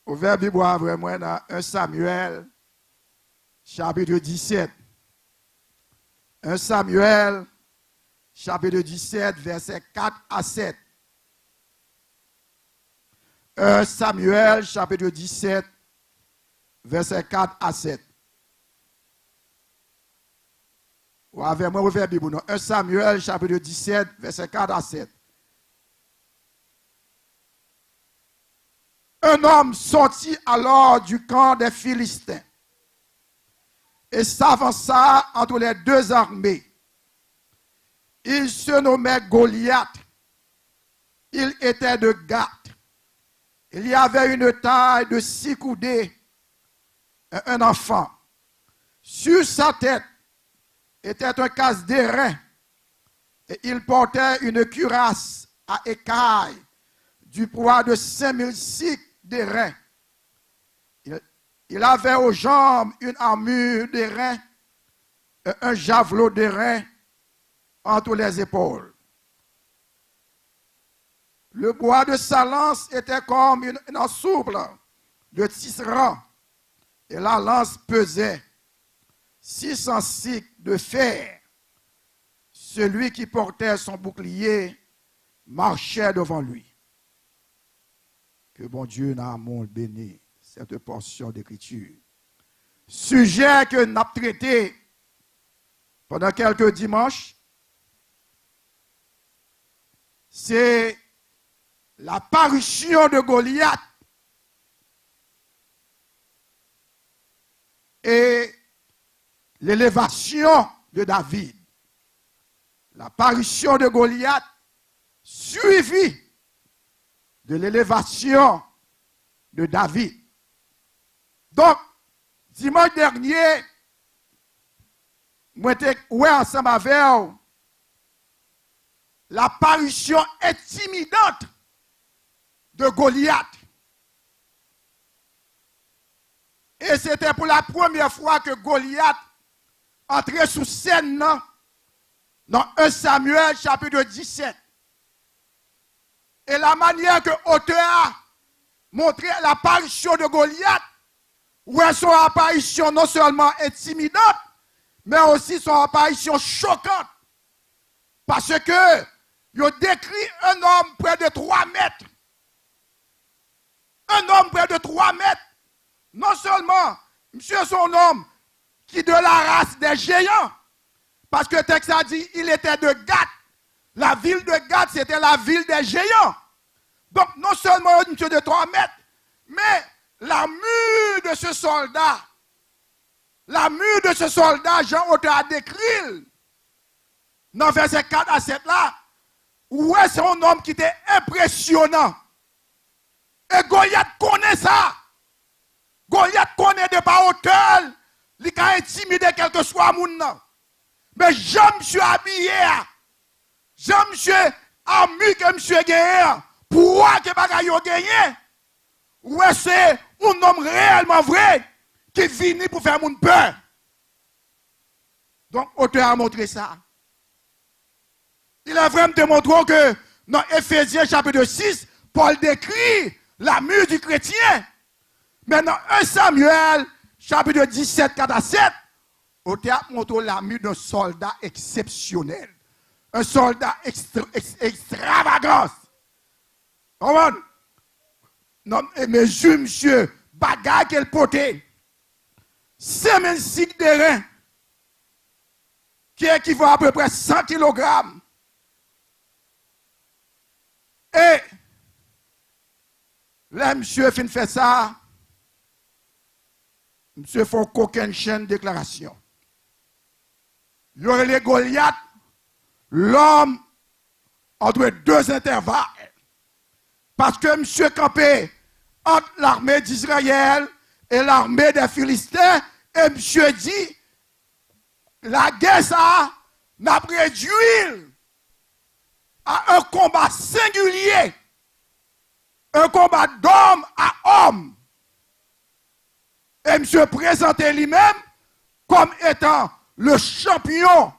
Ouvert Bible vraiment dans 1 Samuel, chapitre 17. 1 Samuel, chapitre 17, versets 4 à 7. 1 Samuel, chapitre 17, versets 4 à 7. Ou avec moi, ouvert Bible, non? 1 Samuel, chapitre 17, versets 4 à 7. Un homme sortit alors du camp des Philistins et s'avança entre les deux armées. Il se nommait Goliath. Il était de Gath. Il y avait une taille de 6 coudées, un enfant. Sur sa tête était un casque d'airain et il portait une cuirasse à écailles du poids de 5000 cycles d'airain. Il avait aux jambes une armure d'airain et un javelot d'airain entre les épaules. Le bois de sa lance était comme une ensouple de tisserand et la lance pesait 600 cycles de fer. Celui qui portait son bouclier marchait devant lui. Que bon Dieu n'a mon béni cette portion d'écriture. Sujet que nous avons traité pendant quelques dimanches, c'est la parution de Goliath et l'élévation de David. La parution de Goliath suivie de l'élévation de David. Donc, dimanche dernier, moi j'étais ensemble avec vous, l'apparition intimidante de Goliath. Et c'était pour la première fois que Goliath entrait sous scène dans 1 Samuel chapitre 17. Et la manière que l'auteur a montré l'apparition de Goliath, où son apparition non seulement intimidante, mais aussi son apparition choquante. Parce que il décrit un homme près de 3 mètres. Un homme près de 3 mètres. Non seulement, monsieur son homme qui de la race des géants, parce que le texte a dit il était de Gath. La ville de Gath, c'était la ville des géants. Donc, non seulement un monsieur de 3 mètres, mais l'armure de ce soldat, Jean-Auteur a décrit, dans verset 4 à 7 là, ouais, c'est un homme qui était impressionnant. Et Goliath connaît ça. Goliath connaît de par hauteur, il a intimidé quel que soit mon nom. Mais je me suis habillé, je me suis armé que je suis gagné. Pourquoi que bagaille yo gagné? Ouais, c'est un homme réellement vrai qui vient pour faire mon peur. Donc, l'auteur a montré ça. Il a vraiment démontré que dans Éphésiens chapitre 6, Paul décrit la mue du chrétien. Mais dans 1 Samuel chapitre 17, 4 à 7, l'auteur a montré la mue d'un soldat exceptionnel. Un soldat extravagant. Comment? Non, mais monsieur, bagarre qu'elle portait, 5000 cycles d'airain, qui équivaut à peu près 100 kg. Et, là, monsieur fin fait ça, monsieur fait aucune chaîne déclaration. Il y aurait les Goliath, l'homme entre 2 intervalles. Parce que monsieur campé entre l'armée d'Israël et l'armée des Philistins, et monsieur dit, la guerre ça n'a réduit à un combat singulier, un combat d'homme à homme. Et monsieur présentait lui-même comme étant le champion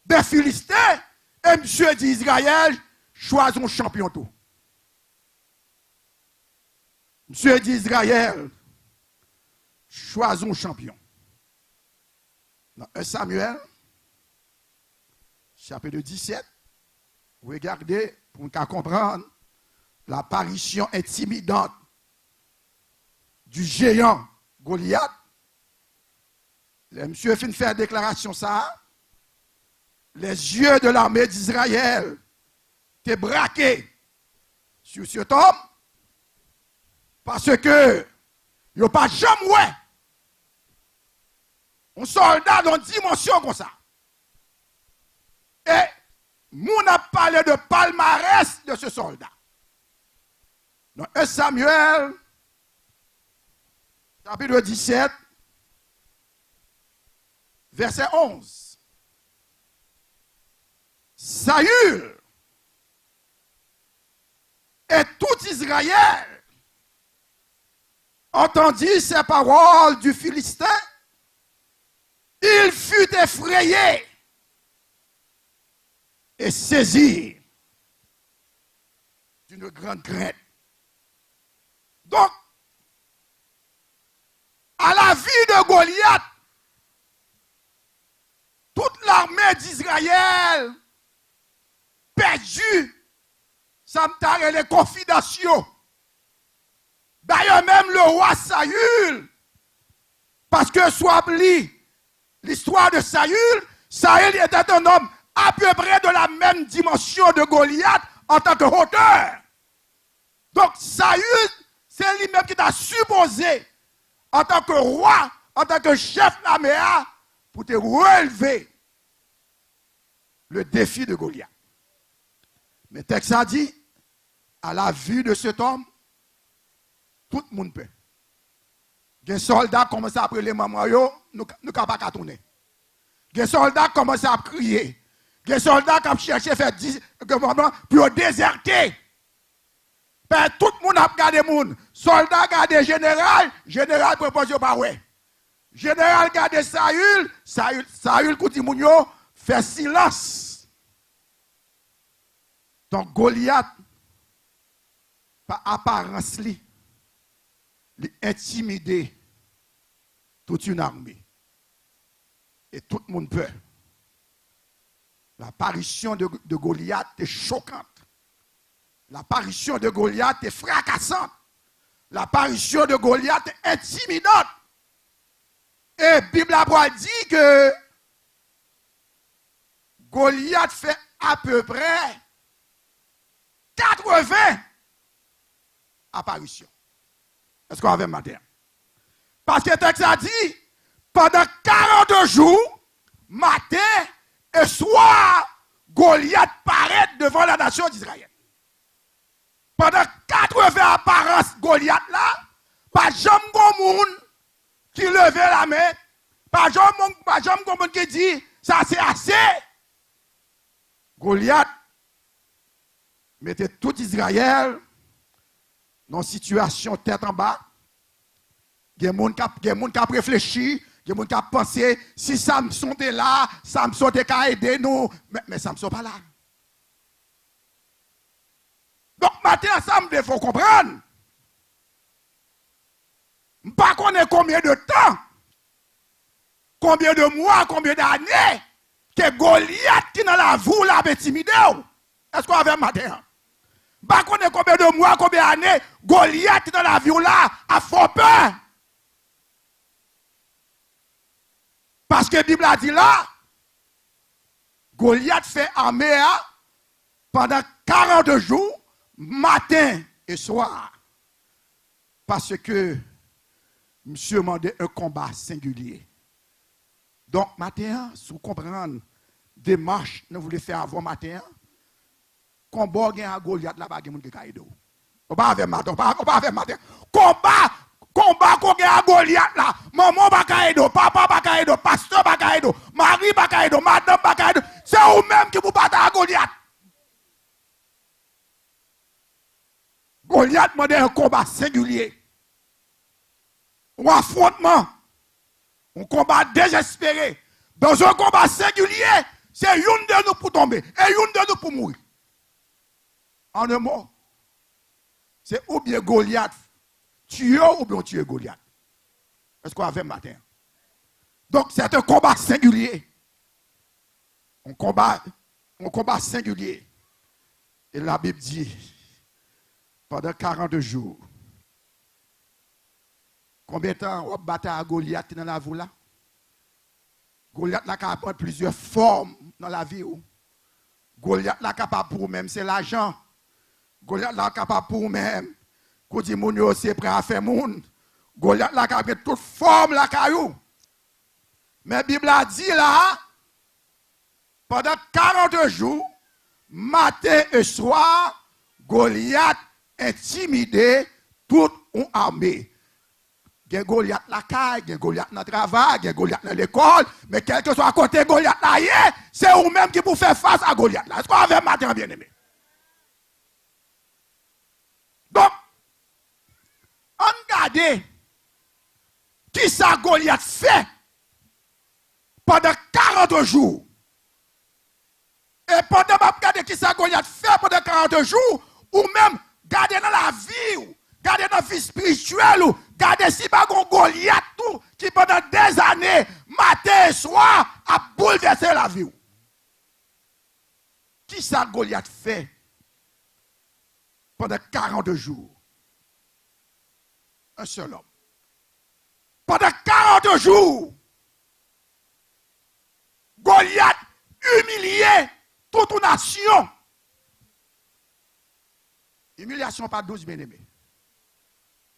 des Philistins, et monsieur dit Israël, choisis un champion tout. Monsieur d'Israël, choisis un champion. Dans 1 Samuel, chapitre 17, regardez pour nous comprendre l'apparition intimidante du géant Goliath. Le monsieur fin de faire déclaration ça. Les yeux de l'armée d'Israël étaient braqués sur cet homme parce que il n'y a pas jamais un soldat dans une dimension comme ça. Et nous a parlé de palmarès de ce soldat. Dans 1 Samuel, chapitre 17, verset 11. Saül et tout Israël entendit ces paroles du Philistin. Il fut effrayé et saisi d'une grande crainte. Donc, à la vie de Goliath, toute l'armée d'Israël perdue, ça me t'a les confidations. D'ailleurs, même le roi Saül, parce que soit l'histoire de Saül, Saül était un homme à peu près de la même dimension de Goliath en tant que hauteur. Donc Saül, c'est lui-même qui t'a supposé, en tant que roi, en tant que chef de l'armée, pour te relever le défi de Goliath. Mais le texte a dit, à la vue de cet homme, tout le monde peut. Les soldats commencent à appeler les mamans, nous ne pouvons pas tourner. Les soldats commencent à crier. Les soldats qui cherchent à faire pour déserter. Ben, tout le monde a regardé le monde. Soldats regardent général, général propose pas ouais. Général regarde Saül kuti moun yo fait silence. Donc Goliath, par apparence li intimider toute une armée. Et tout le monde peut. L'apparition de Goliath est choquante. L'apparition de Goliath est fracassante. L'apparition de Goliath est intimidante. Et la Bible a dit que Goliath fait à peu près 80 apparitions. Est-ce qu'on avait matin? Parce que le texte a dit, pendant 42 jours, matin et soir, Goliath paraît devant la nation d'Israël. Pendant 80 apparences Goliath là, pas jamais de monde qui levait la main, pas jamais de monde qui dit, ça c'est assez. Goliath mettait tout Israël dans une situation tête en bas. Il y a des gens qui ont réfléchi, il y a des gens qui ont pensé, si Samson est là, Samson est qu'à aider nous. Mais Samson n'est pas là. Donc, maintenant, ensemble, il faut comprendre. Je ne sais pas combien de temps, combien de mois, combien d'années que Goliath qui est dans la voie l'a intimidé. Est-ce qu'on avait matin? Je ne sais pas combien de mois, combien d'années Goliath qui est dans la vie là a fait peur. Parce que la Bible a dit là, Goliath fait armée pendant 42 jours, matin et soir. Parce que monsieur demandait un combat singulier. Donc, matin, si vous comprenez, démarche, nous voulons faire avant matin, combat à Goliath, là, pas de monde qui a aidé. On va faire matin, on va faire matin. Combat qu'on a à Goliath là, maman pas aider, papa pas aider, pasteur pas aider, mari pas aider, madame pas aider, c'est vous-même qui vous battez à Goliath. Goliath demandait un combat singulier. Un affrontement, un combat désespéré. Dans un combat singulier, c'est une de nous pour tomber et une de nous pour mourir. En un mot, c'est ou bien Goliath tuer ou bien tuer Goliath. Est-ce qu'on a fait matin? Donc c'est un combat singulier. Un combat singulier. Et la Bible dit, pendant 40 jours, combien de temps on battait à Goliath dans la vie là? Goliath là capable prendre plusieurs formes dans la vie. Goliath là capable pour même c'est l'argent. Goliath là capable pour même qu'on dit moun yo c'est prêt à faire moun. Goliath là capable toute forme la caillou. Mais la Bible a dit là pendant 40 jours matin et soir Goliath intimidé toute une armée. Il y a Goliath la caille, il y a Goliath dans le travail, il y a Goliath dans l'école, mais quel que soit à côté Goliath là, c'est vous-même qui pour faire face à Goliath là. Est-ce qu'on avait matin bien aimé? Donc, on regarde qui ça Goliath fait pendant 40 jours. Et pendant que regarder qui ça Goliath fait pendant 40 jours, ou même garder dans la vie, garder dans la vie spirituelle, garder si pas un Goliath tout, qui pendant des années, matin et soir, a bouleversé la vie. Qui ça Goliath fait pendant 40 jours? Un seul homme. Pendant 40 jours, Goliath humilié toute une nation. Humiliation pas 12 bien-aimés.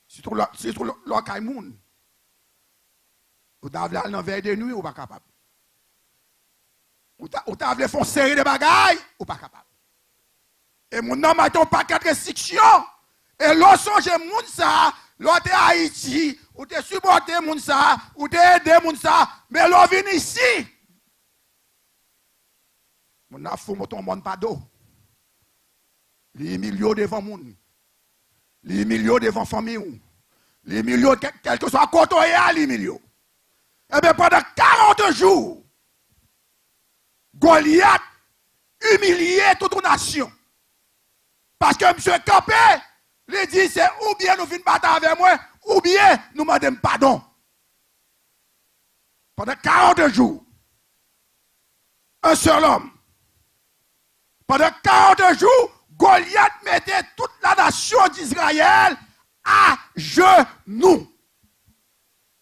C'est trop le caïmoun. Ou t'as voulu aller dans veille de nuit ou pas capable. Ou t'as voulu faire une série de bagailles ou pas capable. Et mon nom a ton paquet de restrictions. Et lorsque j'ai moun ça, l'autre Haïti, ou t'es supporté moun ça, ou t'es aidé moun ça, mais l'on vient ici. Mon a fou ton monde pas d'eau. Les millions devant moun. Les millions devant famille. Les millions, quel que soit côté, les millions. Eh bien, pendant 40 jours, Goliath humilié toute une nation. Parce que M. Campé, il dit, c'est ou bien nous venons battre avec moi, ou bien nous demandons pardon. Pendant 40 jours, un seul homme. Pendant 40 jours, Goliath mettait toute la nation d'Israël à genoux.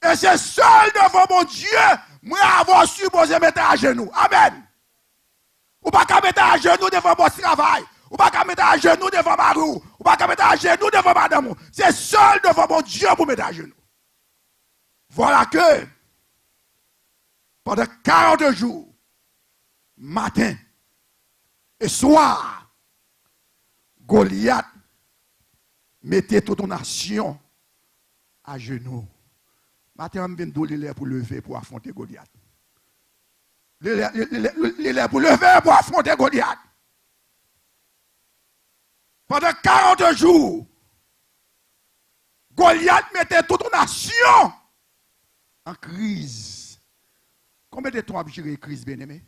Et c'est seul devant mon Dieu, moi avoir supposé mettre à genoux. Amen. Ou pas qu'à mettre à genoux devant mon travail. Ou pas qu'à mettre à genoux devant ma roue. Ou pas qu'à mettre à genoux devant madame. C'est seul devant mon Dieu pour mettre à genoux. Voilà que, pendant 40 jours, matin et soir, Goliath mettait toute une nation à genoux. Matin, on vient pour lever pour affronter Goliath. Il est pour lever pour affronter Goliath. Pendant 40 jours, Goliath mettait toute une nation en crise. Combien de temps a géré crise, bien-aimé?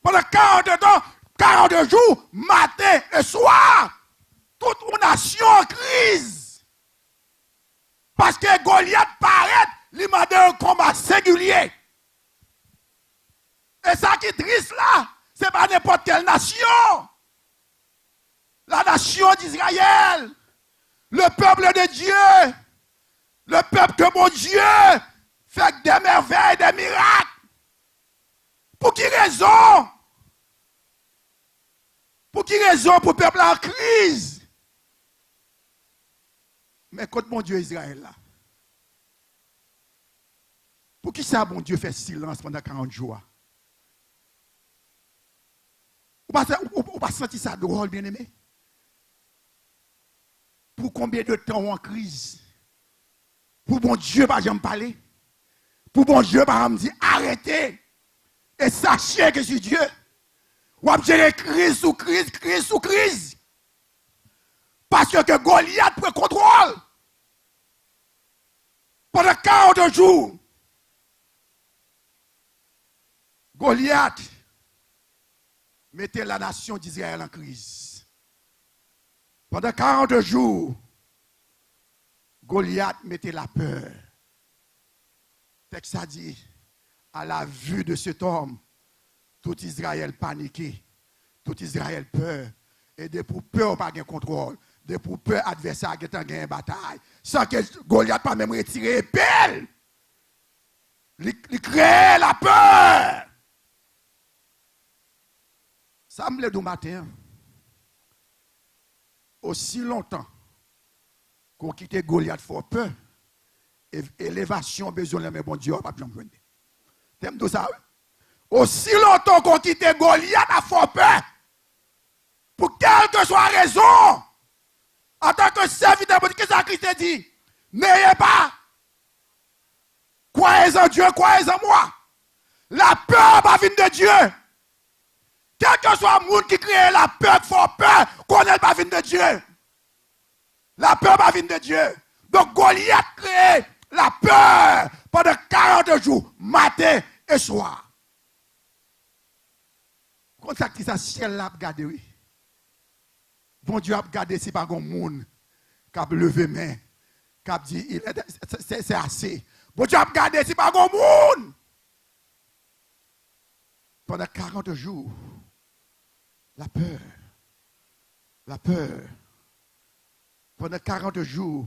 Pendant 40 jours, matin et soir, toute une nation en crise. Parce que Goliath paraît, il m'a donné un combat singulier. Et ça qui est triste là, ce n'est pas n'importe quelle nation. La nation d'Israël, le peuple de Dieu, le peuple que mon Dieu fait des merveilles, des miracles. Pour qui raison? Pour qui raison pour le peuple en crise? Mais quand mon Dieu Israël là, pour qui ça mon Dieu fait silence pendant 40 jours? Ou pas sentir ça drôle, bien aimé? Pour combien de temps on en crise? Pour mon Dieu, pas jamais parler. Pour mon Dieu, pas me dire arrêtez. Et sachez que c'est Dieu. Ou à gérer crise sous crise, crise sous crise. Parce que Goliath prend contrôle. Pendant 40 jours, Goliath mettait la nation d'Israël en crise. Pendant 40 jours, Goliath mettait la peur. Le texte a dit, à la vue de cet homme, tout Israël paniqué, tout Israël peur. Et de pour peur, pas de contrôle. De pour peur, adversaire qui a une bataille. Sans que Goliath pas même retirer épée. Il crée la peur. Ça me l'a dit matin. Aussi longtemps qu'on quitte Goliath fort peur, élévation besoin de bon Dieu, pas besoin de t'aimes tout ça? Aussi longtemps qu'on quitte Goliath à fort peur, pour quelle que soit raison, en tant que serviteur, qu'est-ce que Christ dit? N'ayez pas, croyez en Dieu, croyez en moi. La peur va venir de Dieu. Quel que soit le monde qui crée la peur, fort peur, connaît pas venir de Dieu. La peur va venir de Dieu. Donc Goliath crée la peur pendant 40 jours, matin et soir. Quand ça qui ça ciel là regarder oui. Bon Dieu a regardé si pas un monde qui a levé main, qui a dit c'est assez. Bon Dieu a regardé si pas un monde. Pendant 40 jours, la peur. La peur. Pendant 40 jours,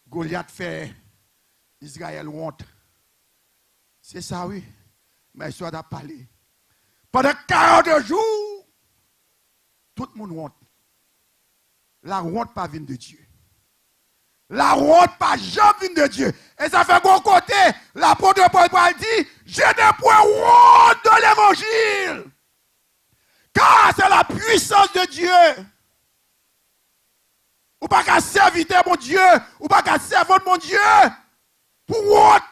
Goliath fait Israël honte. C'est ça, oui. Mais l'histoire a parlé. Pendant 40 jours, tout le monde honte. La honte pas vient de Dieu. La honte pas jamais vient de Dieu. Et ça fait bon côté, l'apôtre Paul dit, j'ai des points honte de l'évangile. Car c'est la puissance de Dieu. Ou pas qu'à servir mon Dieu, ou pas qu'à servir mon Dieu. Pour honte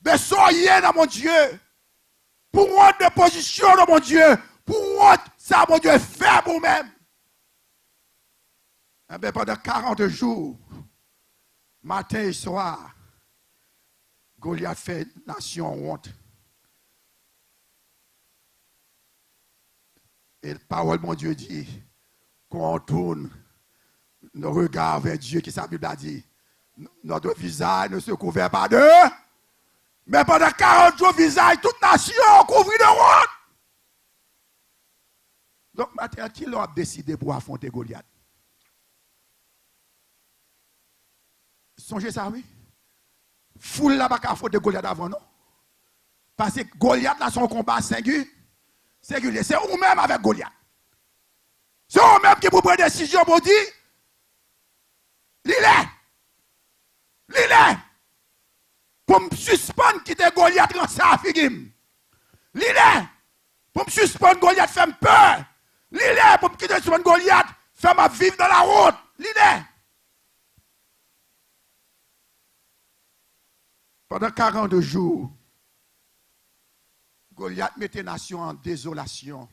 de soyer dans mon Dieu. Pour honte de position dans mon Dieu. Pour honte, ça mon Dieu fait pour même. Eh bien, pendant 40 jours, matin et soir, Goliath fait nation honte. Et la parole, mon Dieu, dit qu'on tourne nos regards vers Dieu, qui sa Bible a dit, notre visage ne se couvert pas de, mais pendant 40 jours, visage, toute nation couvrit de honte. Donc, maintenant, qui l'a décidé pour affronter Goliath? Songez ça, oui? Foule là, pas qu'à affronter Goliath avant, non? Parce que Goliath, là, son combat singulier. C'est vous-même avec Goliath. C'est vous-même qui vous prenez décision pour dire, l'île. Pour me suspendre quitter Goliath dans sa figure. L'île. Pour me suspendre Goliath fait peur. L'île. Pour me quitter suspendre Goliath fait ma vivre dans la route. L'île. Pendant 40 jours, Goliath mettait nation en désolation.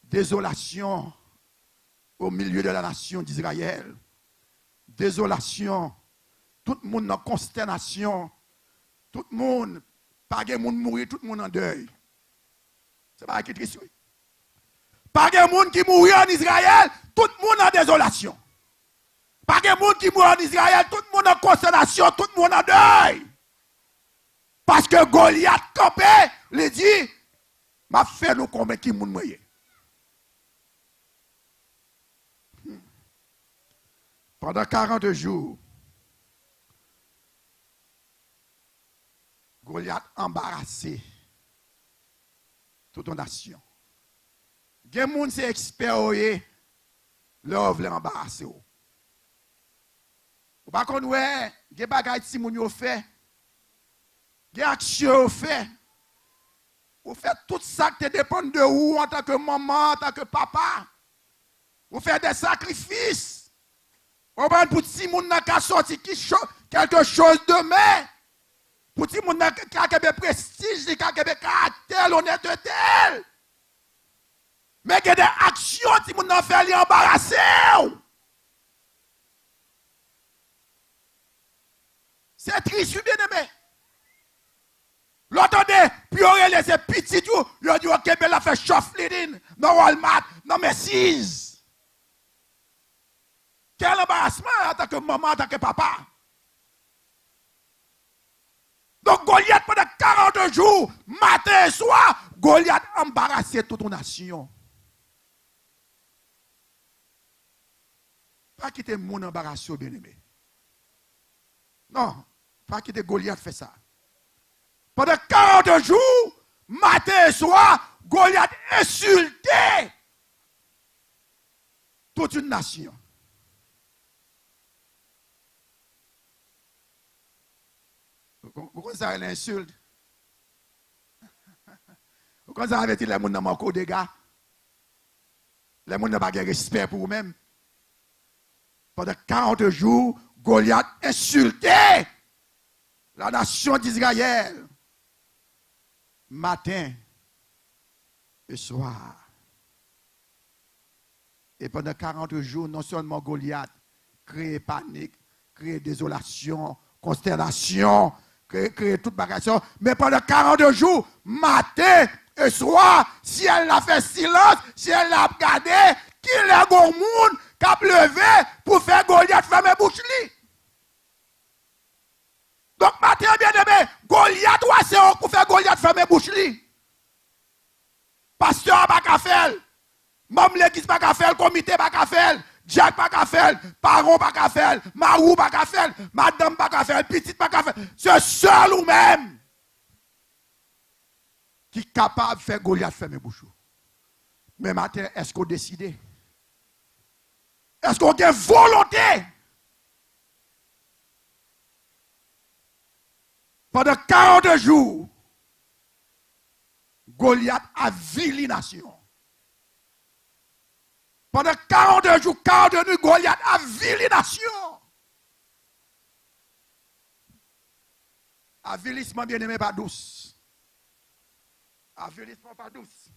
Désolation au milieu de la nation d'Israël. Désolation. Tout le monde en consternation. Tout le monde, pas de monde mourir, tout le monde en deuil. C'est pas qui triste. Pas de monde qui mourit en Israël, tout le monde en désolation. Pas de monde qui mourit en Israël, tout le monde en consternation, tout le monde en deuil. Parce que Goliath campé, il dit, m'a fait nous combien qui moun moye. Pendant 40 jours, Goliath embarrassé toute une nation. Gen moun c'est expert oye, l'œuvre l'embarrassé. Ou pas qu'on ouais, gen bagay ti moun yo fait. Gen action fait. Vous faites tout ça qui dépend de vous en tant que maman, en tant que papa. Vous faites des sacrifices. Vous prenez pour si moun n'a qu'à sortir quelque chose demain. Pour si moun n'a qu'à quelque prestige, qu'à quelque caractère, honnêteté. Mais il y a des actions si moun n'a fait l'embarrasser. C'est triste, bien aimé. L'entendez, puis on laisse petit tout, il dit OK, ben la fait chauffe leading, non Walmart, non Macy's. Quel embarrassement en tant que maman, en tant que papa. Donc Goliath pendant 40 jours, matin et soir, Goliath embarrassait toute une nation. Pas quitter mon embarrassement, bien-aimé. Non, pas quitter Goliath fait ça. Pendant 40 jours, matin et soir, Goliath insultait toute une nation. Vous connaissez l'insulte? Vous connaissez avec les gens qui n'ont pas de dégâts? Les gens n'ont pas de respect pour eux-mêmes. Pendant 40 jours, Goliath insultait la nation d'Israël. Matin et soir. Et pendant 40 jours, non seulement Goliath crée panique, crée désolation, consternation, crée toute bagation, mais pendant 40 jours, matin et soir, si elle a fait silence, si elle a regardé, qu'il y a un monde qui a levé pour faire Goliath fermer bouche. Donc, matin, bien aimé, Goliath, c'est pour faire Goliath fermer bouche. Pasteur pas qu'à faire, même l'église pas qu'à faire, comité pas qu'à faire, Jack pas qu'à faire, parents pas qu'à faire, marou pas qu'à faire, madame pas qu'à faire, petite pas qu'à faire. C'est seul ou même qui est capable de faire Goliath fermer bouche. Mais matin, est-ce qu'on décide? Est-ce qu'on a volonté? Pendant 40 jours, Goliath a vili nation. Pendant 40 jours, 40 nuits, Goliath a vili nation. Avilissement bien aimé pas douce. Avilissement pas douce.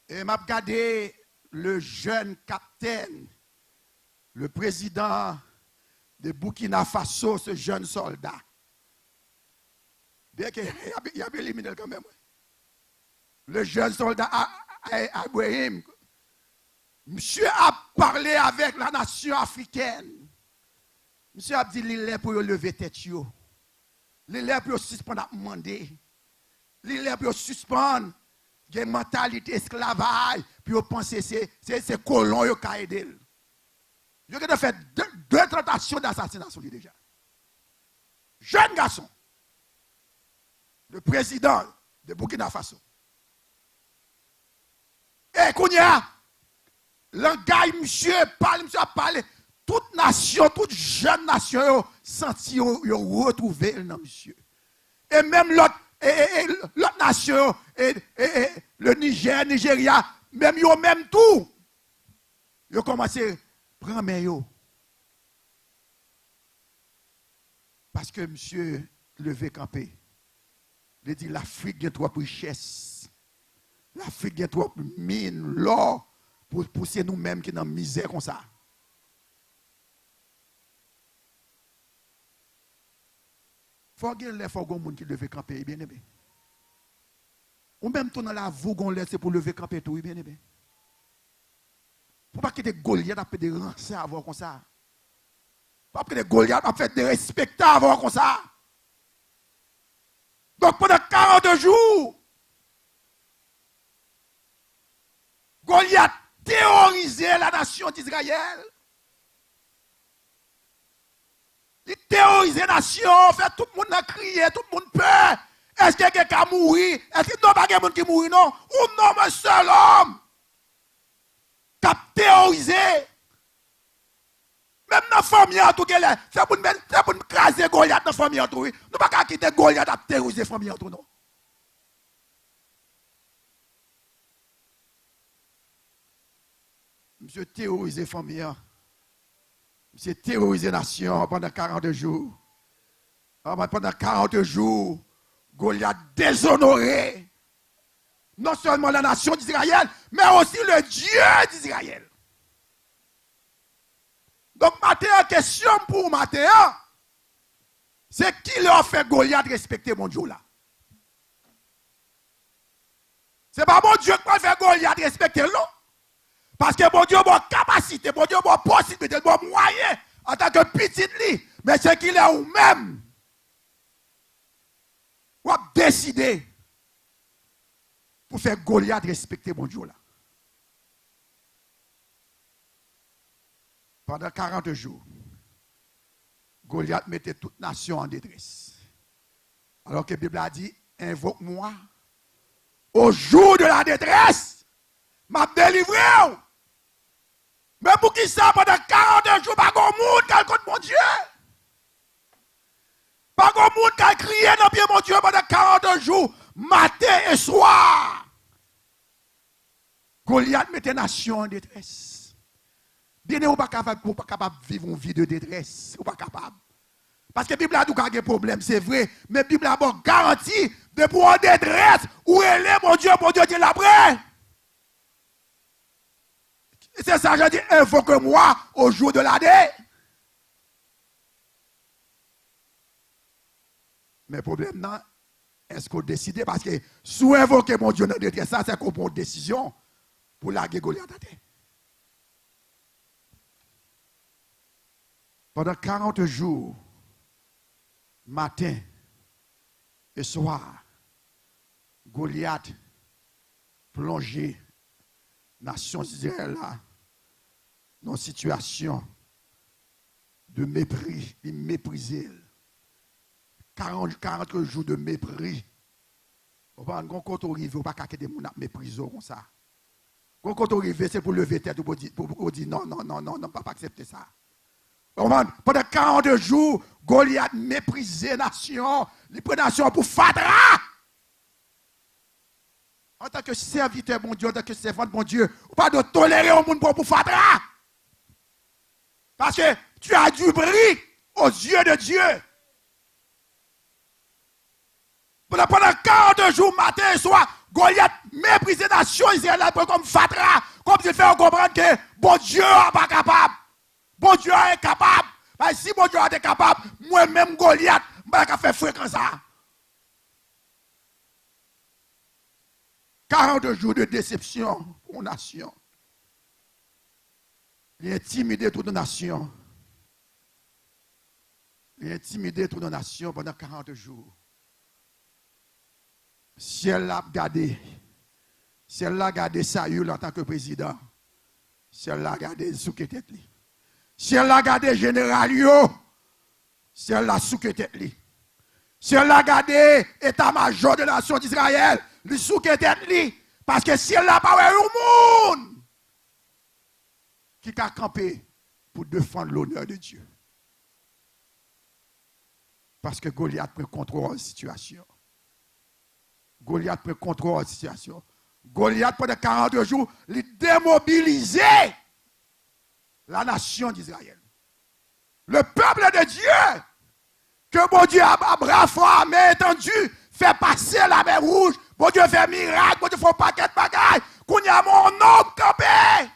Et m'a regardé le jeune capitaine, le président de Burkina Faso, ce jeune soldat. Bien qu'il y a éliminé quand même. Le jeune soldat Abraham, monsieur a parlé avec la nation africaine. Monsieur a dit, il est pour lever tête. Il est pour suspendre à demander. Il est pour suspendre une mentalité esclavage. Puis on pense que c'est colons qui ont aidé. Il a fait deux tentations d'assassinat sur lui déjà. Jeune garçon. Le président de Burkina Faso. Et qu'on y a, le gars, monsieur a parlé, toute nation, toute jeune nation, senti, retrouvé le monsieur. Et même l'autre nation, le Niger, Nigeria, même yo, même tout, ils ont commencé à prendre main. Parce que monsieur levé campé. Il dit l'Afrique a trop de richesse. L'Afrique a trop de mine, l'or, pour pousser nous-mêmes qui sont dans la misère comme ça. Il faut qu'il y ait des gens qui lèvent camper, bien aimé. Ou même tout dans la voie qu'on laisse pour lever camper, tout, bien aimé. Pour pas que des Goliaths a fait des rançons avant comme ça. Pas que des Goliaths a fait des respectables avant comme ça. Donc pendant 40 jours, Goliath terrorisait la nation d'Israël. Il terrorisait la nation, fait tout le monde a crié, tout le monde peur. Est-ce qu'il y a quelqu'un qui a mouru? Est-ce qu'il n'y a pas quelqu'un qui a mouru? Non. Ou non, un seul homme qui a terrorisé. Même dans la famille, c'est pour nous craser Goliath dans la famille. Nous ne pouvons pas quitter Goliath à terroriser la famille. Non. Monsieur terrorisé la famille. Monsieur terrorisé la nation pendant 40 jours. Pendant 40 jours, Goliath déshonoré. Non seulement la nation d'Israël, mais aussi le Dieu d'Israël. Donc, matin, question pour matin, c'est qui leur fait Goliath respecter mon Dieu là? Ce n'est pas bon Dieu qui va faire Goliath respecter non. Parce que bon Dieu a une capacité, bon Dieu a une possibilité, un moyen en tant que petit lit. Mais c'est qu'il est ou même. Ou a décidé pour faire Goliath respecter mon Dieu là. Pendant 40 jours, Goliath mettait toute nation en détresse. Alors que la Bible a dit, invoque-moi au jour de la détresse, m'a délivré. Mais pour qui ça, pendant 40 jours, pas de monde qui a contre mon Dieu. Pas de monde qui a crié dans le pied mon Dieu pendant 40 jours, matin et soir. Goliath mettait nation en détresse. Bien, vous n'êtes pas capable de vivre une vie de détresse. Vous n'êtes pas capable. Parce que la Bible a dit qu'il y a des problèmes, c'est vrai. Mais la Bible a bon garantie de pour en détresse. Où elle est, mon Dieu, Dieu l'après. C'est ça, je dis, invoque-moi au jour de l'année. Mais le problème, non, est-ce qu'on décide? Parce que si vous invoquez mon Dieu dans la détresse, ça, c'est qu'on prend une décision pour la Goliath. Pendant 40 jours, matin et soir, Goliath plongé nation d'Israël dans une situation de mépris, il méprisait. 40 jours de mépris. Quand on arrive, on ne peut pas des gens mépriser comme ça. Quand on arrive, c'est pour lever tête pour dire non, non, non, non, non, pas accepter ça. Pendant 40 jours, Goliath méprisait la nation, il prenait la nation pour fatra. En tant que serviteur, mon Dieu, en tant que servante, mon Dieu, ou pas de tolérer au monde pour fatra. Parce que tu as du bris aux yeux de Dieu. Pendant 40 jours, matin et soir, Goliath méprisait la nation Israël comme fatra, comme s'il fait comprendre que bon Dieu n'est pas capable. Bon Dieu est incapable. Parce que si bon Dieu est capable, moi-même Goliath, je ne vais pas faire fréquence ça. 40 jours de déception pour la nation. Il a intimidé toute la nation. Il a intimidé toute la nation pendant 40 jours. Si elle a gardé, si elle a gardé Saül en tant que président, si elle a gardé sous-tête, si elle a gardé général, si elle a sous-tête, si elle a gardé état-major de la nation d'Israël, le sous-tête, parce que si elle n'a pas eu un monde qui a campé pour défendre l'honneur de Dieu. Parce que Goliath prend contrôle de la situation. Goliath prend contrôle de la situation. Goliath, pendant 40 jours, il démobilisait la nation d'Israël. Le peuple de Dieu, que bon Dieu a bras fort, main étendue, fait passer la mer rouge, bon Dieu fait miracle, bon Dieu fait un paquet de bagailles, qu'on y a mon homme campé.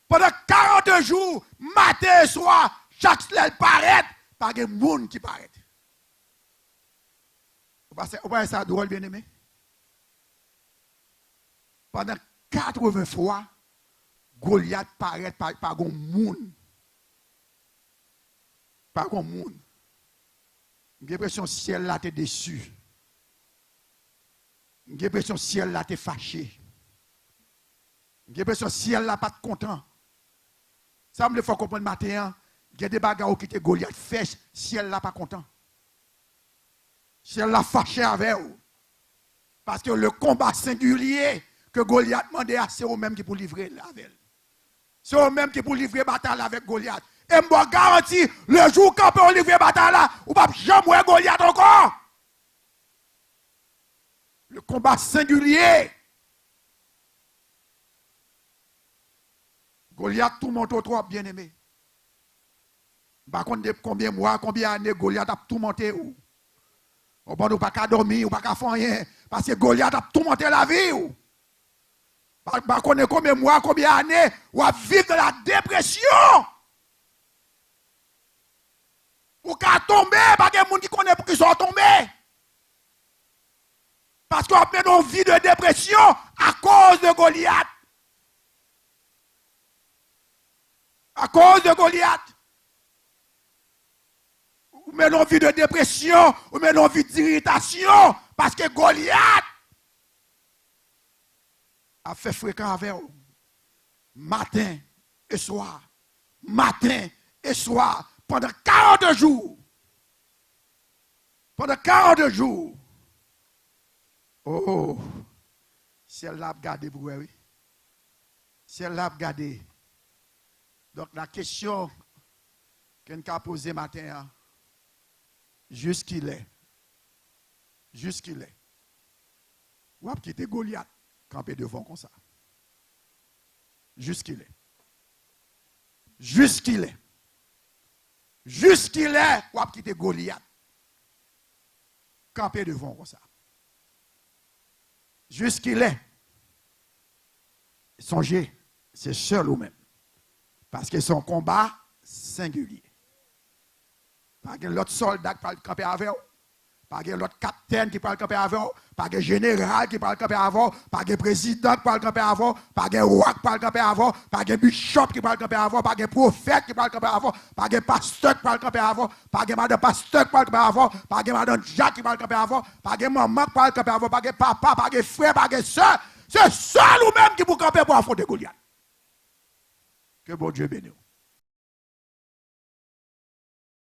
Pendant 40 jours, matin et soir, chaque slèle paraît, par des gens qui paraît. Vous voyez ça drôle, bien aimé? Pendant 80 fois, Goliath paraît par un monde. Par un monde. J'ai l'impression que le ciel là t'es déçu. J'ai l'impression que le ciel là t'es fâché. J'ai l'impression que le ciel là pas content. Ça me fait comprendre matin, il y a des bagarres qui étaient Goliath fait, le ciel là pas content. Le ciel là fâché avec vous. Parce que le combat singulier que Goliath demandait, c'est eux-mêmes qui pour livrer avec elle. C'est eux-mêmes qui pour livrer bataille avec Goliath. Et je vous garantis, le jour qu'on peut livrer bataille là, ou pas jamais Goliath encore. Le combat singulier. Goliath tout monte trop bien aimé. Par contre, combien de mois, combien d'années Goliath a tout monté ou? On ne peut pas dormir, ou pas faire rien. Parce que Goliath a tout monté la vie ou? Par contre, combien de mois, combien d'années, ou à vivre dans la dépression. Ou qu'à tomber, pas de gens qui connaissent pour qu'ils sont tombés. Parce qu'on a une vie de dépression à cause de Goliath. À cause de Goliath. Ou met une vie de dépression, ou met une vie d'irritation, parce que Goliath a fait fréquent avec vous. Matin et soir. Matin et soir. Pendant 40 jours. Pendant 40 jours. Oh, si elle l'a regardé pour oui. Si elle l'a regardé. Donc la question qu'on a posée matin, jusqu'il est. Jusqu'il est. Ou a quitté Goliath, campé devant comme ça. Jusqu'il est. Jusqu'il est. Jusqu'il est, ou a quitté Goliath, campé devant comme ça. Jusqu'il est. Songez, c'est seul ou même. Parce que son combat singulier. Pas que l'autre soldat qui parle camper avec vous. Pas que l'autre capitaine qui parle camper avec vous. Pas que général qui parle camper avec vous. Pas que président qui parle camper avec vous. Pas que roi qui parle camper avec vous. Pas que bishop qui parle camper avec vous. Pas que prophète qui parle camper avec vous. Pas que pasteur qui parle camper avec vous. Pas que madame pasteur qui parle camper avec vous. Pas que madame Jacques qui parle camper avec vous. Pas que maman qui parle camper avec vous. Pas que papa, pas que frère, pas que soeur. C'est seul ou même qui vous camper pour affronter Goliath. Que bon Dieu bénisse.